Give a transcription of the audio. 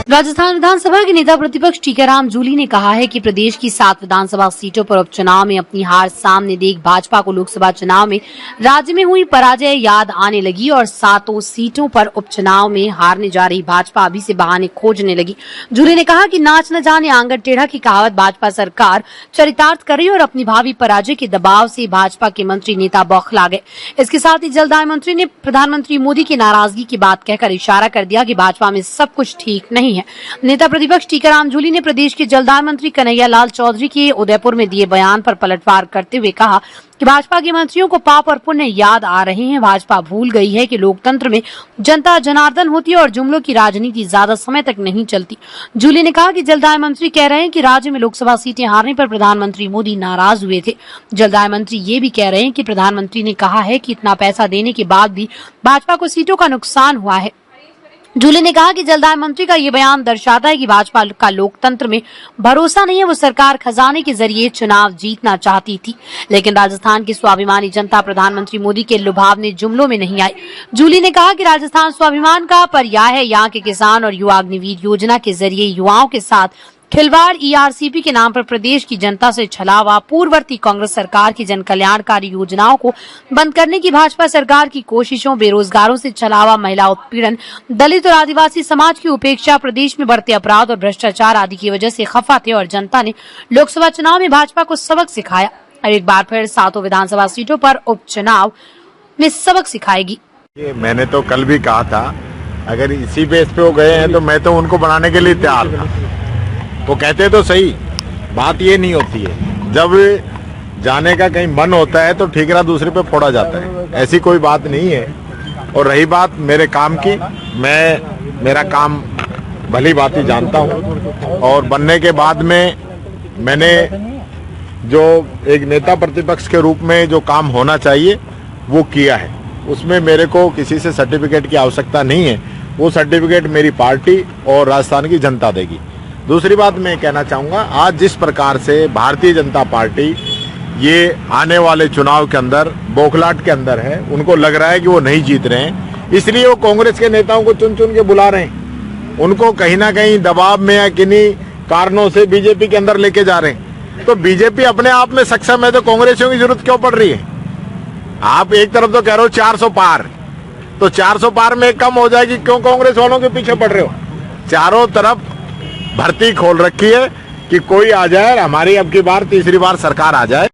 राजस्थान विधानसभा के नेता प्रतिपक्ष टीकाराम जूली ने कहा है कि प्रदेश की 7 विधानसभा सीटों पर उपचुनाव में अपनी हार सामने देख भाजपा को लोकसभा चुनाव में राज्य में हुई पराजय याद आने लगी और 7 सीटों पर उपचुनाव में हारने जा रही भाजपा अभी से बहाने खोजने लगी। जूली ने कहा कि नाच न जाने आंगन टेढ़ा की कहावत भाजपा सरकार चरितार्थ कर रही और अपनी भावी पराजय के दबाव से भाजपा के मंत्री नेता बौखला गए। इसके साथ ही जलदाय मंत्री ने प्रधानमंत्री मोदी की नाराजगी की बात कहकर इशारा कर दिया कि भाजपा में सब कुछ ठीक नहीं है। नेता प्रतिपक्ष टीकाराम जूली ने प्रदेश के जलदाय मंत्री कन्हैया लाल चौधरी के उदयपुर में दिए बयान पर पलटवार करते हुए कहा कि भाजपा के मंत्रियों को पाप और पुण्य याद आ रहे हैं। भाजपा भूल गई है कि लोकतंत्र में जनता जनार्दन होती है और जुमलों की राजनीति ज्यादा समय तक नहीं चलती। जूली ने कहा कि जलदाय मंत्री कह रहे हैं कि राज्य में लोकसभा सीटें हारने पर प्रधानमंत्री मोदी नाराज हुए थे। जलदाय मंत्री ये भी कह रहे हैं कि प्रधानमंत्री ने कहा है कि इतना पैसा देने के बाद भी भाजपा को सीटों का नुकसान हुआ है। जूली ने कहा कि जलदाय मंत्री का ये बयान दर्शाता है कि भाजपा का लोकतंत्र में भरोसा नहीं है। वो सरकार खजाने के जरिए चुनाव जीतना चाहती थी, लेकिन राजस्थान की स्वाभिमानी जनता प्रधानमंत्री मोदी के लुभावने जुमलों में नहीं आई। जूली ने कहा कि राजस्थान स्वाभिमान का पर्याय है। यहाँ के किसान और युवा अग्निवीर योजना के जरिए युवाओं के साथ खिलवाड़, ईआरसीपी के नाम पर प्रदेश की जनता से छलावा, पूर्ववर्ती कांग्रेस सरकार की जन कल्याणकारी योजनाओं को बंद करने की भाजपा सरकार की कोशिशों, बेरोजगारों से छलावा, महिला उत्पीड़न, दलित और आदिवासी समाज की उपेक्षा, प्रदेश में बढ़ते अपराध और भ्रष्टाचार आदि की वजह से खफा थे और जनता ने लोकसभा चुनाव में भाजपा को सबक सिखाया और एक बार फिर 7 विधानसभा सीटों पर उपचुनाव में सबक सिखाएगी। मैंने तो कल भी कहा था, अगर इसी बेस पे वो गए हैं तो मैं तो उनको बनाने के लिए तैयार था। वो कहते तो सही, बात ये नहीं होती है। जब जाने का कहीं मन होता है तो ठीकरा दूसरे पे फोड़ा जाता है, ऐसी कोई बात नहीं है। और रही बात मेरे काम की, मैं मेरा काम भली भांति जानता हूँ और बनने के बाद में मैंने जो एक नेता प्रतिपक्ष के रूप में जो काम होना चाहिए वो किया है। उसमें मेरे को किसी से सर्टिफिकेट की आवश्यकता नहीं है। वो सर्टिफिकेट मेरी पार्टी और राजस्थान की जनता देगी। दूसरी बात मैं कहना चाहूँगा, आज जिस प्रकार से भारतीय जनता पार्टी ये आने वाले चुनाव के अंदर बौखलाहट के अंदर है, उनको लग रहा है कि वो नहीं जीत रहे हैं, इसलिए वो कांग्रेस के नेताओं को चुन चुन के बुला रहे हैं। उनको कहीं ना कहीं दबाव में या किन्हीं कारणों से बीजेपी के अंदर लेके जा रहे हैं। तो बीजेपी अपने आप में सक्षम है तो कांग्रेसियों की जरूरत क्यों पड़ रही है? आप एक तरफ तो कह रहे हो 400 पार, तो 400 पार में कम हो जाएगी, क्यों कांग्रेस वालों के पीछे पड़ रहे हो? चारों तरफ भर्ती खोल रखी है कि कोई आ जाए, हमारी अब की बार तीसरी बार सरकार आ जाए।